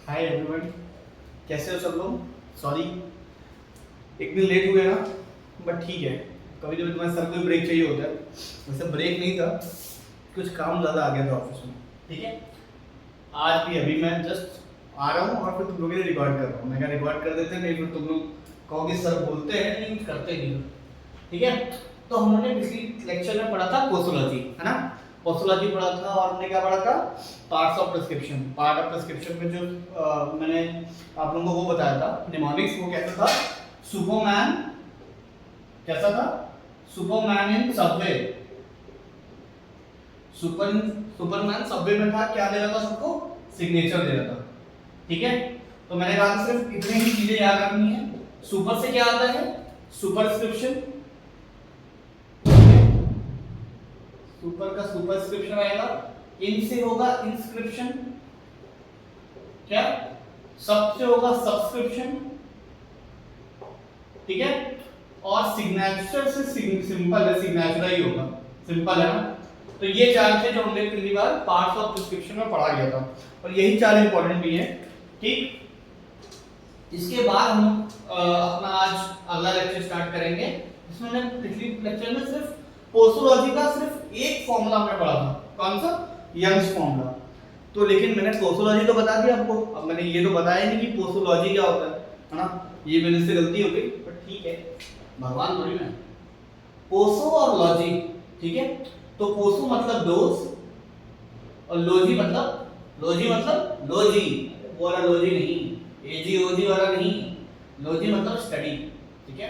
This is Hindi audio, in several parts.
हाय एवरीवन, कैसे हो सब लोग। सॉरी एक दिन लेट हो गया ना, बट ठीक है। कभी कभी तुम्हारे सर को भी ब्रेक चाहिए होता है। वैसे ब्रेक नहीं था, कुछ काम ज़्यादा आ गया था ऑफिस में। ठीक है, आज भी अभी मैं जस्ट आ रहा हूँ और फिर तुम लोगों के लिए रिकॉर्ड कर रहा हूँ। मैं क्या रिकॉर्ड कर देते हैं, नहीं फिर तुम लोग कहोगे सर बोलते हैं लेकिन करते नहीं हो। ठीक है, तो हमने पिछली लेक्चर में पढ़ा था पोसोलॉजी, है ना। पोसोलॉजी पढ़ा था और हमने क्या पढ़ा था, parts of prescription. Part of prescription में जो मैंने आप लोगों को वो बताया था निमोनिक्स, वो कैसा था, सुपरमैन। कैसा था, सुपरमैन इन सबवे। सुपरमैन सबवे में था, क्या दे रहा था सबको, सिग्नेचर दे रहा था। ठीक है, तो मैंने कहा था सिर्फ इतनी ही चीजें याद रखनी है। सुपर से क्या आता है, सुपरस्क्रिप्शन। सुपर का सुपरस्क्रिप्शन आएगा। इन से होगा इंस्क्रिप्शन। क्या, सब से होगा सब्सक्रिप्शन। ठीक है, और सिग्नेचर से सिंपल है, सिग्नेचर ही होगा, सिंपल है ना। तो ये चार थे जो हमने पहली बार पार्ट्स ऑफ प्रिस्क्रिप्शन में पढ़ा गया था, और यही चार इंपॉर्टेंट भी है। ठीक, इसके बाद हम अपना आज अगला लेक्चर स्टार्ट करेंगे, जिसमें हमने पिछली लेक्चर में सिर्फ पोसोलॉजी का सिर्फ एक फॉर्मूला हमने पढ़ा था। कौन सा, यंग्स फॉर्मूला। तो लेकिन मैंने पोसोलॉजी तो बता दिया आपको, अब मैंने ये तो बताया नहीं कि पोसोलॉजी क्या होता है ना। ये मेरे से गलती हो गई, पर ठीक है, भगवान थोड़ी मैं। पोसो और लॉजी, ठीक है। तो पोसो मतलब डोज, और लॉजी मतलब लॉजी, वो वाला लॉजी नहीं, एजी ओजी वाला नहीं, लॉजी मतलब स्टडी। ठीक है,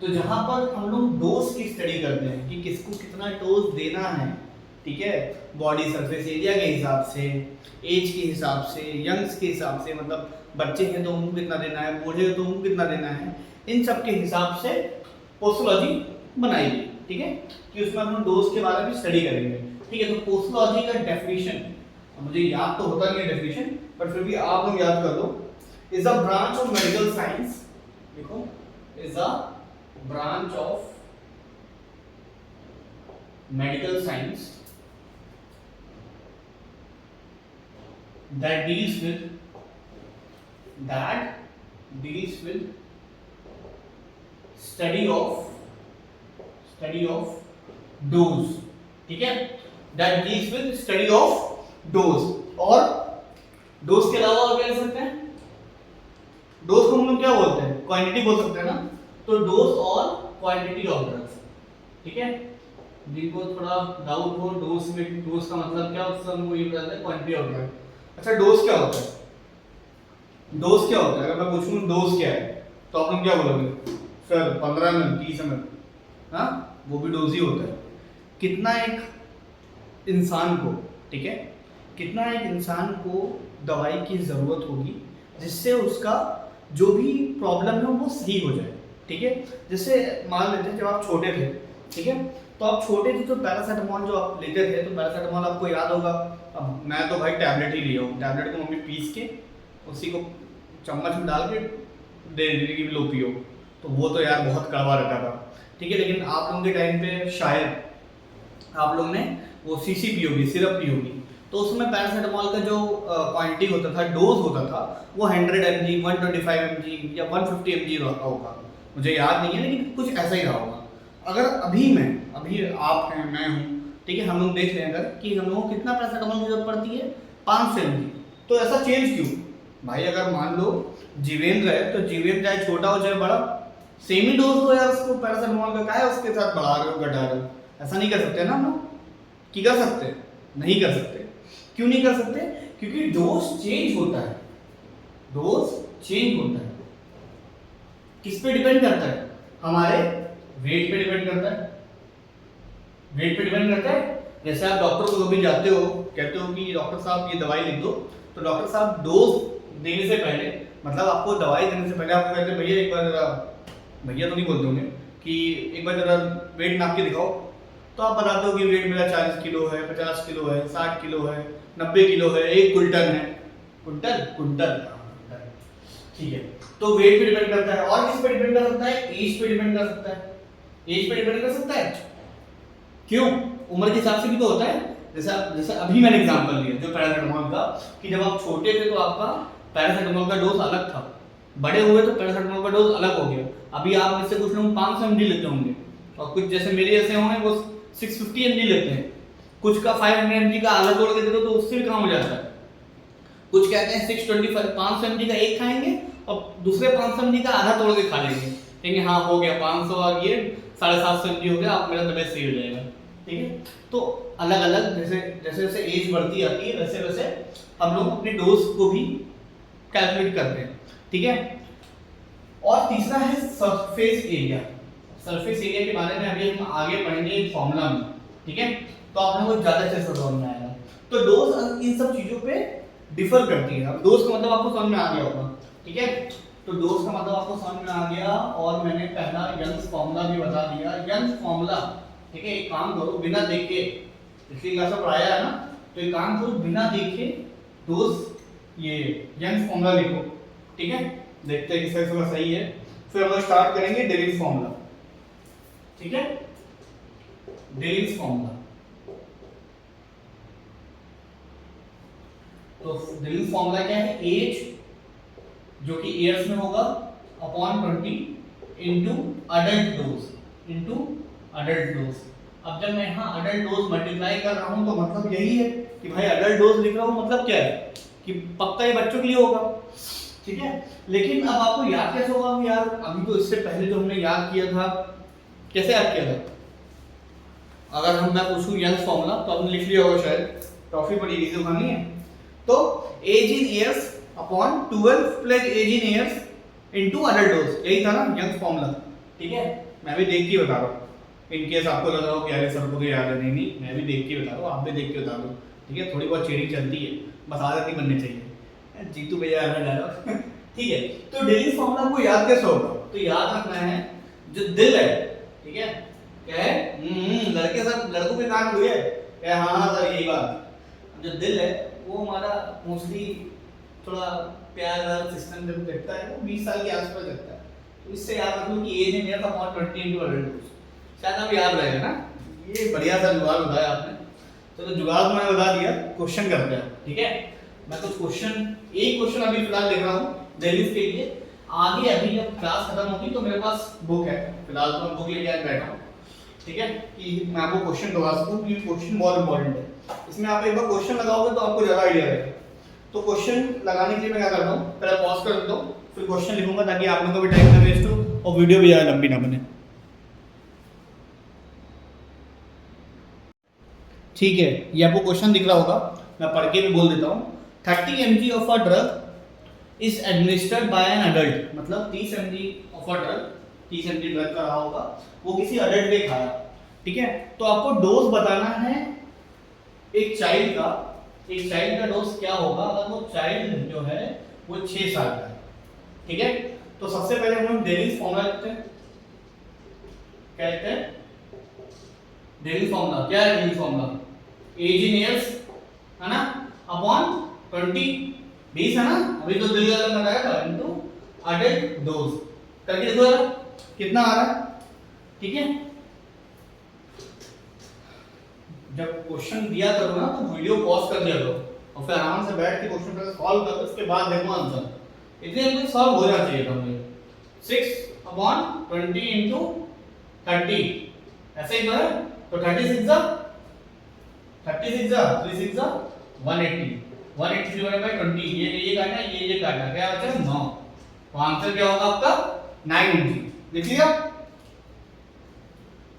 तो जहां पर हम लोग डोज की स्टडी करते हैं कि किसको कितना डोज देना है। ठीक है, बॉडी सरफेस एरिया के हिसाब से, एज के हिसाब से, यंग्स के हिसाब से, मतलब बच्चे हैं तो उनको कितना देना है, बूढ़े हैं तो उनको कितना देना है, इन सब के हिसाब से पोसोलॉजी बनाई गई। ठीक है, कि उसमें हम डोज के बारे में स्टडी करेंगे। ठीक है, तो पोसोलॉजी का डेफिनेशन मुझे याद तो होता नहीं है डेफिनेशन, पर फिर भी आप लोग याद कर लो। Is a branch of medical science, देखो, is a branch of medical science that deals with study of dose। ठीक है, that deals with study of dose। और डोज के अलावा और क्या ले सकते हैं, डोज को हम लोग क्या बोलते हैं, क्वांटिटी बोल सकते हैं ना। तो डोज और क्वांटिटी ऑफ ड्रग्स। ठीक है, जिनको थोड़ा डाउट हो डोज में, डोज का मतलब क्या होता है, हमको ये बताते हैं क्वांटिटी ऑफ ड्रग्स। अच्छा, डोज क्या होता है, डोज क्या होता है, अगर मैं पूछूं डोज क्या है तो आप लोग क्या बोलोगे, सर 15 ml 30 ml, हाँ वो भी डोज ही होता है। कितना एक इंसान को, ठीक है, कितना एक इंसान को दवाई की जरूरत होगी जिससे उसका जो भी प्रॉब्लम है वो सही हो जाए। ठीक है, जैसे मान लेते हैं जब आप छोटे थे, ठीक है, तो आप छोटे थे तो पैरासीटामोल जो आप लेते थे, तो पैरासीटामोल आपको याद होगा। अब मैं तो भाई टैबलेट ही लिया हूँ, टैबलेट को मम्मी पीस के उसी को चम्मच में डाल के दे दी कि लो पियो, तो वो तो यार बहुत कड़वा रहता था। ठीक है, लेकिन आप लोगों के टाइम पे शायद आप लोग ने वो सीसी पी होगी, सिरप पी होगी, तो उसमें पैरासीटामोल का जो क्वांटिटी होता था, डोज होता था, वो 100 mg, 125 mg या 150 mg होगा, मुझे याद नहीं है, लेकिन कुछ ऐसा ही रहा होगा। अगर अभी आप हैं, मैं हूँ, ठीक है, हम लोग देख रहे हैं अगर कि हम लोगों को कितना पैरासीटामोल की जरूरत पड़ती है, 500 mg। तो ऐसा चेंज क्यों भाई, अगर मान लो जीवेंद्र है तो जीवेंद्र चाहे छोटा हो चाहे बड़ा, सेम ही डोज हो यार, उसको पैरासीटामोल का क्या है, उसके साथ बढ़ा रहे हो घटा रहे हो, ऐसा नहीं कर सकते ना हम लोग, कि कर सकते, नहीं कर सकते। क्यों नहीं कर सकते, क्योंकि डोज चेंज होता है, डोज चेंज होता है। किस पे डिपेंड करता है, हमारे वेट पे डिपेंड करता है, वेट पे डिपेंड करता है। जैसे आप डॉक्टर को कभी जाते हो, कहते हो कि डॉक्टर साहब ये दवाई लिख दो, तो डॉक्टर साहब डोज देने से पहले, मतलब आपको दवाई देने से पहले आपको कहते हैं भैया एक बार जरा, भैया तो नहीं बोलते होंगे, कि एक बार जरा वेट नाप के दिखाओ, तो आप बताते हो कि वेट मेरा 40 किलो है, 50 किलो है, 60 किलो है, 90 किलो है, 1 कुंटल है, कुंटल, ठीक है। तो वेट पे डिपेंड करता है, और किस पे डिपेंड कर सकता है, एज पे डिपेंड कर सकता है, एज पे डिपेंड कर सकता है। क्यों, उम्र के हिसाब से भी तो होता है। जैसे अभी मैंने एग्जांपल लिया जो पैरासीटामोल का, कि जब आप छोटे थे तो आपका पैरासिटामोल का डोज अलग था, बड़े हुए तो पैरासिटामोल का डोज अलग हो गया। अभी आप में से कुछ लोग 500 mg लेते होंगे और कुछ जैसे मेरे जैसे होंगे वो 650 mg लेते हैं, कुछ का 500 mg का आधा तोड़ के दे दो तो उससे भी काम हो जाता है। कुछ कहते हैं 625 500 mg का एक खाएंगे और दूसरे 500 mg का आधा तोड़ के खा लेंगे, कहेंगे हाँ हो गया 500 और ये 750 mg हो गया, आप मेरा तबीयत सही हो जाएगा। ठीक है, तो अलग अलग जैसे जैसे जैसे एज बढ़ती जाती है वैसे वैसे हम लोग अपने डोज को भी कैलकुलेट करते हैं। ठीक है, और तीसरा है सरफेस एरिया। सरफेस एरिया के बारे में अभी हम आगे पढ़ेंगे एक फॉर्मूला में। ठीक है, तो आप लोगों को ज्यादा अच्छे से समझ में आएगा। तो डोज इन सब चीजों पे डिफर करती है। अब डोज का मतलब आपको समझ में आ गया होगा। ठीक है, तो डोज का मतलब आपको समझ में आ गया और मैंने पहला यंग्स फॉर्मूला भी बता दिया। यंग्स फॉर्मूला, ठीक है, एक काम करो बिना देखे, पिछली क्लास में पढ़ाया है ना, तो एक काम करो बिना देखे डोज ये यंग्स फॉर्मूला लिखो। ठीक है, देखते हैं किस तरह सही है। फिर हम लोग स्टार्ट करेंगे डेलिंग्स फॉर्मूला। ठीक है, डेलिंग्स फॉर्मूला। तो डेलिंग्स फॉर्मूला क्या है? एज जो कि ईयर्स में होगा upon 20 into adult dose into adult dose. अब जब मैं यहाँ अडल्ट डोज मल्टीप्लाई कर रहा हूँ तो मतलब यही है कि भाई अडल्ट डोज लिख रहा हूँ, मतलब क्या है कि पक्का ये बच्चों के लिए होगा। ठीक है, लेकिन अब आपको याद कैसे होगा कि यार अभी तो इससे पहले जो हमने याद किया था, कैसे याद किया था? अगर हम मैं पूछूं यंग्स फॉर्मूला तो आपने लिख लिया होगा शायद, टॉफी बड़ी इजी खानी है। तो age in years upon 12 plus age in years into adult dose, यही था ना यंग्स फॉर्मूला। ठीक है, मैं भी देख के बता रहा हूँ, इन केस आपको लग रहा हो कि यार सर को तो याद है। नहीं, मैं भी देख के बता रहा हूँ, आप भी देख के बता दो। ठीक है, थोड़ी बहुत चीटिंग चलती है, बस आदत नहीं बननी चाहिए। जीतू भैया आ रहा। ठीक है, तो डेली फॉर्मूला को याद कैसे होगा? तो याद रखना है जो दिल है, ठीक है, क्या है? लड़के सब लड़कों के कान हुए क्या? हाँ सर यही बात। जो दिल है वो हमारा मोस्टली थोड़ा प्यार सिस्टम जब देखता है वो 20 साल के आसपास लगता है। तो इससे याद रखो कि age in years upon 20 into adult dose, शायद अब याद रहेगा ना। ये बढ़िया सा जुगाड़ बताया आपने। चलो जुगाड़ तो मैंने बता दिया, क्वेश्चन करते हैं। ठीक है, मैं कुछ क्वेश्चन, एक क्वेश्चन अभी फिलहाल लिख रहा हूँ डेलीज के लिए। आगे अभी जब क्लास खत्म होगी तो मेरे पास बुक है, फिलहाल तो मैं बुक लेके आज बैठा हूँ। ठीक है, कि मैं आपको क्वेश्चन करवा सकूं क्योंकि क्वेश्चन बहुत इंपॉर्टेंट है। इसमें आप एक बार क्वेश्चन लगाओगे तो आपको ज्यादा आइडिया रहेगा। तो क्वेश्चन लगाने के लिए मैं क्या करता हूँ, पहले पॉज कर देता हूँ, फिर क्वेश्चन लिखूंगा ताकि आप लोगों का भी टाइम ना वेस्ट हो और वीडियो भी ज़्यादा लंबी ना बने। ठीक है, ये आपको क्वेश्चन दिख रहा होगा, मैं पढ़ के भी बोल देता हूँ। 30 mg of a drug is administered by an adult, मतलब 30 mg of a drug, 30 mg drug का रहा होगा, वो किसी अडल्ट ने खाया। ठीक है, तो आपको डोज बताना है एक चाइल्ड का। एक चाइल्ड का डोज क्या होगा अगर वो चाइल्ड जो है वो 6 साल का है। ठीक है, तो सबसे पहले हम लोग डेलिंग्स फॉर्मूला लिखते हैं। क्या लिखते हैं? डेलिंग्स फॉर्मूला। क्या है डेलिंग्स फॉर्मूला? एज इन ईयर्स है ना अपॉन 20 है ना, अभी तो दिल वाला लगाया था, इनटू अडल्ट डोज करके देखो यार कितना आ रहा है। ठीक है, जब क्वेश्चन दिया करो ना तो वीडियो पॉज कर दिया करो और फिर आराम से बैठ के क्वेश्चन को सॉल्व करो, उसके बाद देखो आंसर। इतने में सॉल्व हो जाना चाहिए था मुझे। 6/20 इनटू 30 ऐसे ही तो है, तो 36 जा 180 180 डिवाइडेड बाय 20, ये काटना ये काटना, क्या बचा 9। तो आंसर क्या होगा आपका 9 mg। लिख लिया,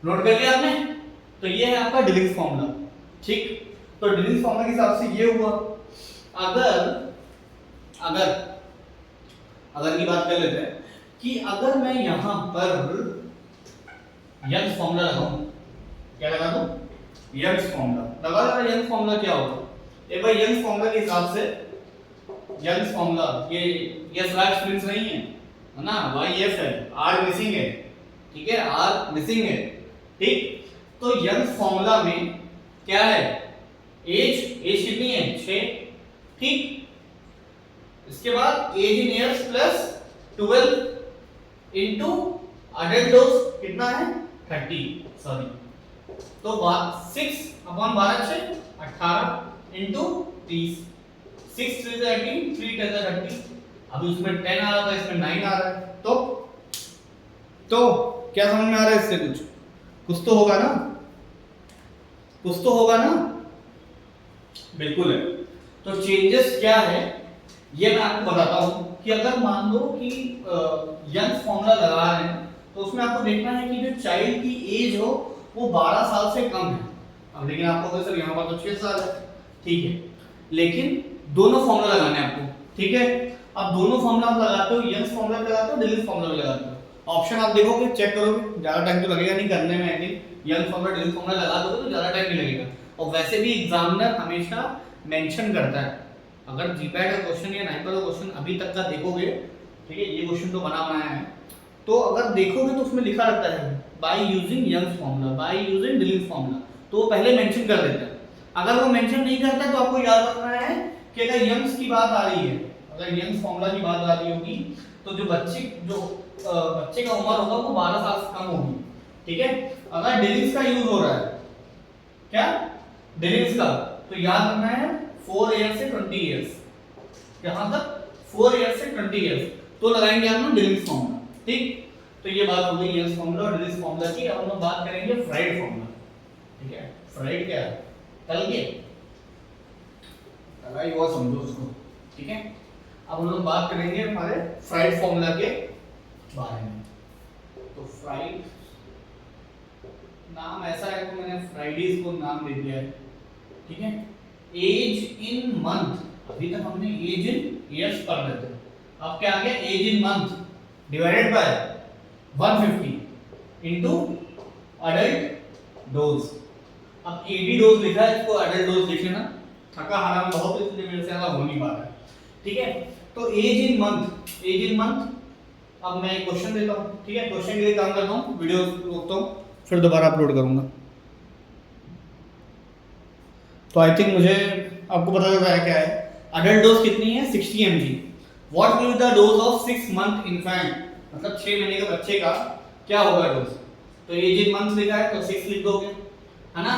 नोट कर लिया आपने? तो ये है आपका डेलिंग्स फॉर्मूला। ठीक, तो डेलिंग्स फॉर्मूला के हिसाब से ये हुआ। अगर की बात कर लेते हैं कि अगर मैं यहां पर यंग्स फॉर्मूला लगाऊं, क्या लगा दूं? यंग्स फॉर्मूला लगा। यंग्स फॉर्मूला क्या होगा? एक बार यंग्स फॉर्मूला के हिसाब से, यंग्स फॉर्मूला ये यस वाई स्प्रिंग्स नहीं है ना, वाई एफ है, आर मिसिंग है। ठीक है, आर मिसिंग है। ठीक, तो यंग्स फॉर्मूला में क्या है? एज कितनी है? 6। ठीक, इसके बाद age in years plus 12 into adult dose कितना है? 30, सॉरी, तो 6/12 18 इनटू 30 6 3 18, 3 10 30। अभी उसमें 10 आ रहा था, इसमें 9 आ रहा है। तो क्या समझ में आ रहा है इससे? कुछ तो होगा ना, कुछ तो होगा ना। बिल्कुल है। तो चेंजेस क्या है ये मैं आपको बताता हूं कि अगर मान लो कि यंग फॉर्मूला लगा रहे हैं तो उसमें आपको देखना है कि जो चाइल्ड की एज हो वो 12 साल से कम है। अब लेकिन आपको अगर सर यहाँ पर तो 6 साल है, ठीक है, लेकिन दोनों फॉर्मूला लगाने हैं आपको, ठीक है। अब दोनों फॉर्मूला आप लगाते हो, यंग फॉर्मूला लगाते हो, डिलीट फॉर्मूला लगाते हो। ऑप्शन आप देखोगे, चेक करोगे, ज्यादा टाइम तो लगेगा नहीं करने में। I think young formula delete formula लगा दोगे तो ज्यादा टाइम नहीं लगेगा। और वैसे भी एग्जामिनर हमेशा मेंशन करता है, अगर जीपैट का क्वेश्चन या नाइपर का क्वेश्चन अभी तक का देखोगे, ठीक है, ये क्वेश्चन तो बना बनाया है, तो अगर देखोगे तो उसमें लिखा रहता है by using young formula, by using delete formula, तो वो पहले मेंशन कर देता है। अगर वो मेंशन नहीं करता है तो आपको याद रखना है कि अगर यंग्स की बात आ रही है, अगर यंग्स फॉर्मूला की बात आ रही होगी तो जो बच्चे का उम्र होगा वो 12 साल से कम होगी, ठीक है। अगर डिलीट्स का यूज हो रहा है, क्या डिलीट्स का, तो याद रखना है 4 ईयर से 20 इयर्स, यहां तक 4 ईयर से 20 इयर्स, तो लगाएंगे हम लोग डिलीट्स फॉर्मूला, ठीक। तो ये बात हो गई यंग्स फॉर्मूला और डिलीट्स फॉर्मूला की। अब हम लोग बात करेंगे फ्राइड फॉर्मूला, ठीक है। फ्राइड क्या है? तल के तला ही हुआ समझो उसको, ठीक है। अब हम लोग बात करेंगे हमारे फ्राइड फॉर्मूला के बारे में। तो फ्राइड नाम ऐसा है तो मैंने फ्राइडेज को नाम दे दिया है, ठीक है। एज इन मंथ, अभी तक हमने एज इन ईयर्स पढ़ रहे थे, अब क्या आ गया age in month divided by 150 into adult dose. अब एडी डोज लिखा है, इसको अडल्ट डोज लिख लेना, थका हारा में बहुत इसलिए मेरे से हो नहीं पा रहा है, ठीक है। तो age in month, age in month. अब मैं एक क्वेश्चन देता हूं, ठीक है, क्वेश्चन के लिए काम करता हूं, वीडियो रोकता हूं, फिर दोबारा अपलोड करूंगा। तो आई थिंक मुझे आपको पता चल रहा है क्या है। अडल्ट डोज कितनी है? 60 mg। What will be the dose of 6 month infant, मतलब 6 महीने के बच्चे का क्या होगा डोज? तो एज इन मंथ लिखा है तो 6 लिख दोगे, है ना,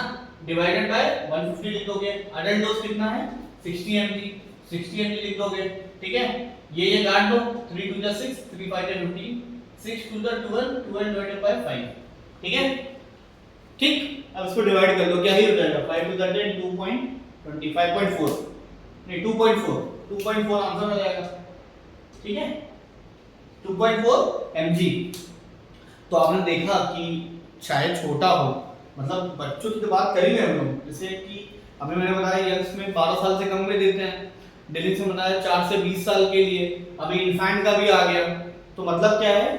डिवाइडेड बाय 150 लिख दोगे। अडल्ट डोज कितना है? 60 mg, 60 mg लिख दोगे, ठीक है। ये काट दो, 3 2 जा 6, 3 5 जा 15, 6 2 जा 12, 12 डिवाइडेड बाय 5, ठीक है, ठीक। अब इसको डिवाइड कर लो, क्या ही हो जाएगा, 5 2 जा 10, 2.20, 5.4 नहीं 2.4 आंसर हो जाएगा, ठीक है, 2.4 mg। तो आपने देखा कि शायद छोटा हो, मतलब बच्चों की तो बात कर ही रहे हम लोग, जैसे कि अभी मैंने बताया यंग्स में 12 साल से कम में देते हैं, डिलीट्स में बताया 4 से 20 साल के लिए, अभी इन्फेंट का भी आ गया, तो मतलब क्या है,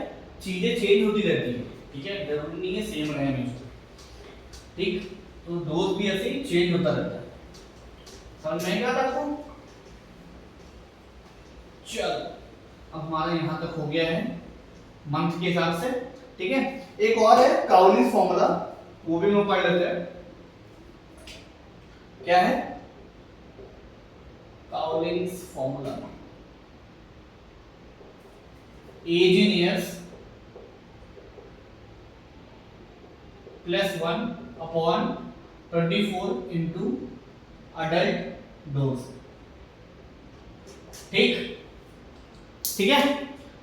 चीजें चेंज होती रहती है, ठीक है, जरूरी नहीं है सेम रहे हमेशा, ठीक। तो डोज भी ऐसे ही चेंज होता रहता है, समझ में क्या था आपको? चल अब हमारा यहाँ तक हो गया है मंथ के हिसाब से, ठीक है। एक और है काउलिस फॉर्मूला, वो भी हम पढ़ लेते हैं, क्या है Cowling's formula. Age in years plus 1 upon 24 into adult dose, ठीक, ठीक है।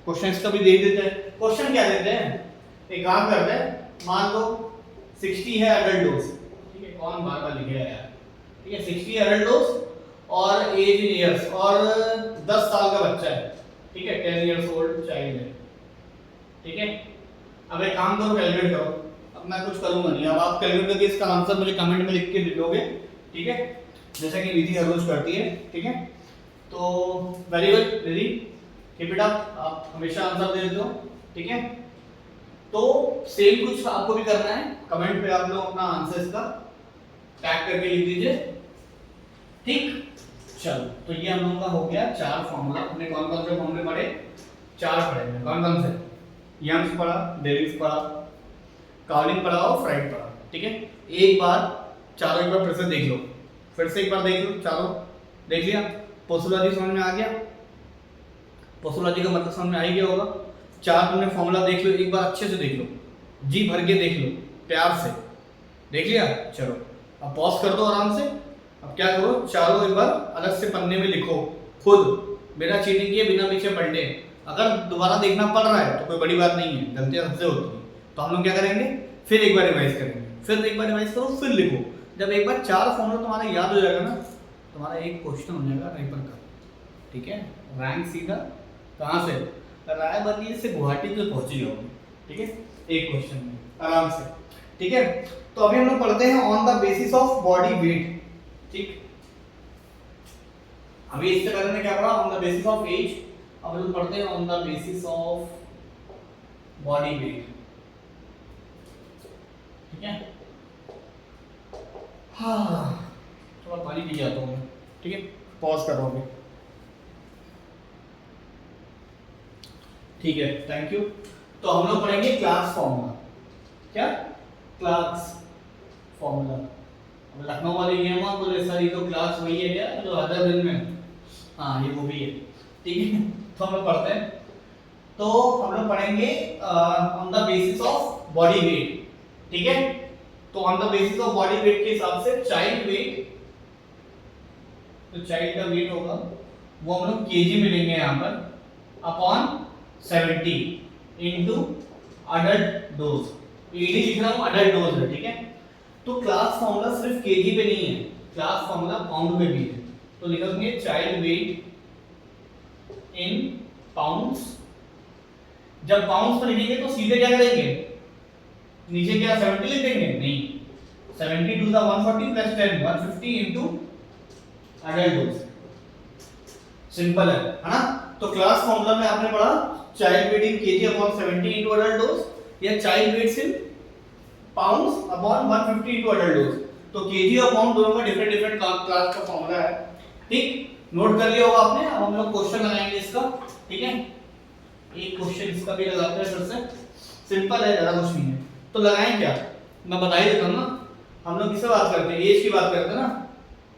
क्वेश्चन इसका भी दे देते हैं। क्वेश्चन क्या देते हैं, एक काम करते हैं, मान लो 60 है अडल्ट डोज, ठीक है, कौन बार बार लिखेगा यार, ठीक है, 60 अडल्ट डोज और एज इन ईयर्स और 10 साल का बच्चा है, ठीक है, 10 इयर्स ओल्ड चाइल्ड है, ठीक है। अब एक काम करो, कैलकुलेट करो, अब मैं कुछ करूंगा नहीं, अब आप कैलकुलेट करके इसका आंसर मुझे कमेंट में लिख के दे दोगे, ठीक है, जैसा कि विधि हर रोज करती है, ठीक है। तो very good Vidhi, keep it up, आप हमेशा आंसर दे देते हो, ठीक है। तो सेम कुछ आपको भी करना है, कमेंट पे आप लोग अपना आंसर इसका टैग करके लिख दीजिए, ठीक। चलो तो ये हम लोगों का हो गया 4 फॉर्मूला। हमने कौन कौन से फॉर्मूले पढ़े? 4 पढ़े हैं, कौन कौन से? यंग्स पढ़ा, डेरिव्स पढ़ा, काउलिंग पढ़ा और फ्राइड पढ़ा, ठीक है। एक बार चारों एक बार फिर से देख लो, फिर से एक बार देख लो, चारों देख लिया, पोस्टोलॉजी समझ में आ गया, पोस्टोलॉजी का मतलब समझ में आ ही गया होगा। 4 तुमने फॉर्मूला देख लो, एक बार अच्छे से देख लो, जी भर के देख लो, प्यार से देख लिया। चलो अब पॉज कर दो आराम से, अब क्या करो, चारों एक बार अलग से पन्ने में लिखो खुद, बिना चीटिंग किए, बिना पीछे पलटे। अगर दोबारा देखना पड़ रहा है तो कोई बड़ी बात नहीं है, गलतियां सबसे होती है। तो हम लोग क्या करेंगे, फिर एक बार रिवाइज करेंगे, फिर एक बार रिवाइज करो, फिर लिखो। जब एक बार 4 फॉर्मूला तुम्हारा याद हो जाएगा ना, तुम्हारा एक क्वेश्चन हो जाएगा रायपुर का, ठीक है। रैंक सीधा कहाँ से, रायबरेली से गुवाहाटी तक पहुंच जाओगे, ठीक है, एक क्वेश्चन में आराम से, ठीक है। तो अभी हम लोग पढ़ते हैं on the basis of body weight, ठीक। अभी इससे पहले ने क्या पढ़ा, on the basis of age. अब हम पढ़ते हैं on the basis of body weight, ठीक है। हाँ, थोड़ा पानी पी जाता हूँ मैं, ठीक है, पॉज कर रहा हूँ, ठीक है, थैंक यू। तो हम लोग पढ़ेंगे क्लास फॉर्मूला। क्या, क्लास फॉर्मूला। अब लखनऊ वाले ये मत बोले सर ये तो क्लास वही है क्या जो अदर दिन में, हाँ ये वो भी है, ठीक है। तो हम लोग पढ़ते हैं, तो हम लोग पढ़ेंगे on the basis of body weight, ठीक है। तो on the basis of body weight के हिसाब से चाइल्ड वेट, तो चाइल्ड का वेट होगा वो हम लोग केजी में लेंगे यहाँ पर, upon 70 into adult dose. AD लिख रहा हूँ, अडल्ट डोज है, ठीक है। तो क्लास फॉर्मूला सिर्फ केजी पे नहीं है, क्लास फॉर्मूला पाउंड में भी है। तो लिखेंगे चाइल्ड वेट इन पाउंड्स। जब पाउंड्स पर लिखेंगे तो सीधे क्या करेंगे, नीचे क्या 70 लिख देंगे, नहीं, 70 to the 140 plus 10 150 into adult dose, simple है ना। तो क्लास फॉर्मूला में आपने पढ़ा child weight in KG upon 70 into adult dose, या child weight in pounds upon 150 into adult dose. तो केजी और पाउंड दोनों का डिफरेंट डिफरेंट क्लास का फॉर्मूला है, ठीक। नोट कर लिया होगा आपने। अब हम लोग क्वेश्चन लगाएंगे इसका, ठीक है। एक क्वेश्चन इसका भी लगाते हैं फिर से, सिंपल है, ज्यादा कुछ नहीं है। तो लगाएं क्या, मैं बता ही देता हूं ना। हम लोग किससे बात करते हैं, एज की बात करते हैं ना,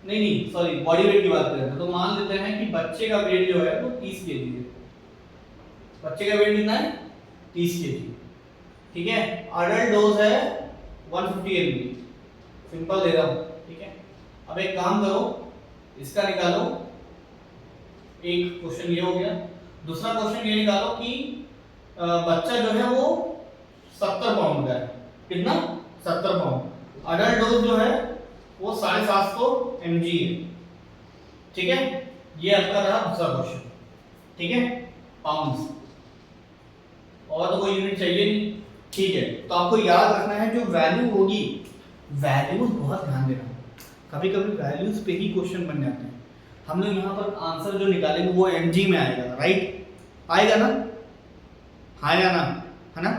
नहीं सॉरी, बॉडी वेट की बात करते हैं। तो मान लेते हैं कि बच्चे का वेट जो है वो 30 केजी है। बच्चे का वेट कितना है, 30 केजी, ठीक है। अडल्ट डोज है 150 ml, सिंपल दे रहा हूं, ठीक है। अब एक काम करो, इसका निकालो, एक क्वेश्चन ये हो गया। दूसरा क्वेश्चन ये निकालो कि बच्चा जो है वो 70 पाउंड का है, कितना, 70 पाउंड। अडल्ट डोज जो है वो 750 mg है, ठीक है। ये आपका रहा दूसरा क्वेश्चन, ठीक है, पाउंड्स। और तो कोई यूनिट चाहिए नहीं, ठीक है। तो आपको याद रखना है जो वैल्यू होगी, वैल्यूज बहुत ध्यान देना, कभी कभी वैल्यूज पे ही क्वेश्चन बन जाते हैं। हम लोग यहाँ पर आंसर जो निकालेंगे वो mg में आएगा, राइट, आएगा ना, आएगा ना, है ना।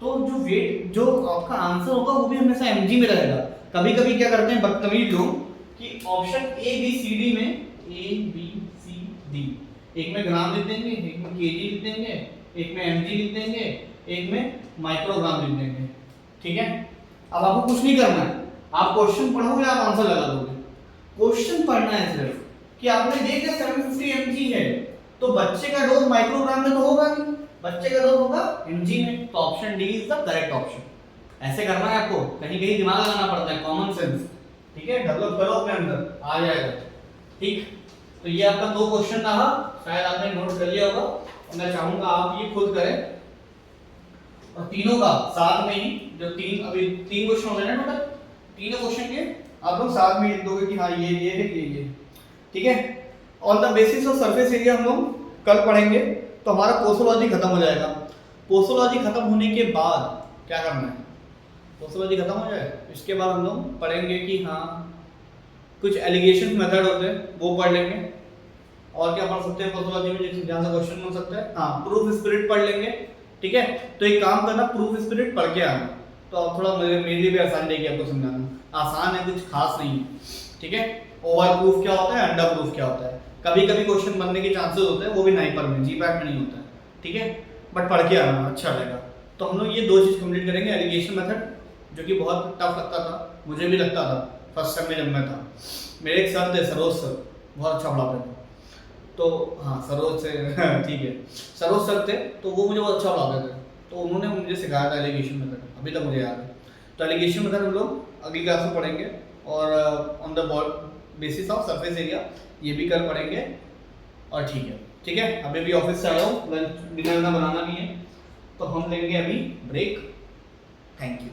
तो जो वेट, जो आपका आंसर होगा वो भी हमेशा mg में रहेगा। कभी कभी क्या करते हैं बदतमीज लोग कि option A B C D में, ए बी सी डी, एक में ग्राम लिख देंगे, एक में केजी लिख देंगे, एक में mg लिख देंगे, एक में माइक्रोग्राम लिख देंगे, ठीक है। अब आपको कुछ नहीं करना है, आप क्वेश्चन पढ़ोगे, आप आंसर लगा दोगे। क्वेश्चन पढ़ना है सिर्फ कि आपने देख लिया 750 mg है, तो बच्चे का डोज माइक्रोग्राम में तो होगा नहीं, बच्चे का डोज होगा mg में। तो option D is the correct option. ऐसे करना है आपको, कहीं कहीं दिमाग लगाना पड़ता है, कॉमन सेंस, ठीक है, डेवलप करो अपने अंदर, आ जाएगा, ठीक। तो ये आपका 2 क्वेश्चन था, शायद आपने नोट कर लिया होगा, और मैं चाहूंगा आप ये खुद करें, और तीनों का साथ में ही, जो अभी 3 क्वेश्चन हो गए ना टोटल, तीनों क्वेश्चन के आप लोग साथ में लिख दोगे कि हाँ ये है, ये, ठीक है। On the basis of surface area हम लोग कल पढ़ेंगे, तो हमारा पोसोलॉजी खत्म हो जाएगा। पोसोलॉजी खत्म होने के बाद क्या करना है, पोसोलॉजी खत्म हो जाए, इसके बाद हम लोग पढ़ेंगे कि हाँ कुछ एलिगेशन मेथड होते हैं वो पढ़ लेंगे। और क्या पढ़ सकते हैं पोसोलॉजी में, जहाँ से क्वेश्चन बन सकता है, हाँ प्रूफ स्पिरिट पढ़ लेंगे, ठीक है। तो एक काम करना, प्रूफ स्पिरिट पढ़ के आना, तो अब थोड़ा मेरे लिए भी आसान रहेगी आपको समझाना, आसान है, कुछ खास नहीं है, ठीक है। ओवर प्रूफ क्या होता है, अंडर प्रूफ क्या होता है, कभी कभी क्वेश्चन बनने के चांसेस होते हैं, वो भी नाइपर में, जीपैट में नहीं होता है, ठीक है। बट पढ़ के आना अच्छा रहेगा। तो हम लोग ये 2 चीज कंप्लीट करेंगे, एलिगेशन मेथड जो कि बहुत टफ लगता था, मुझे भी लगता था फर्स्ट सेम में जब मैं था। मेरे एक सर थे, सरोज सर, बहुत अच्छा पढ़ाते थे, तो हाँ सरोज से ठीक है, सरोज सर थे, तो वो मुझे बहुत अच्छा पढ़ाते थे, तो उन्होंने मुझे सिखाया था एलिगेशन मेथड, अभी तक मुझे याद है। तो एलिगेशन मेथड हम लोग अगली क्लास में पढ़ेंगे, और on the basis of surface area, ये भी कर पड़ेंगे। और ठीक है, अभी भी ऑफिस से आया हूँ, लंच डिनर बनाना भी है, तो हम लेंगे अभी ब्रेक। Thank you.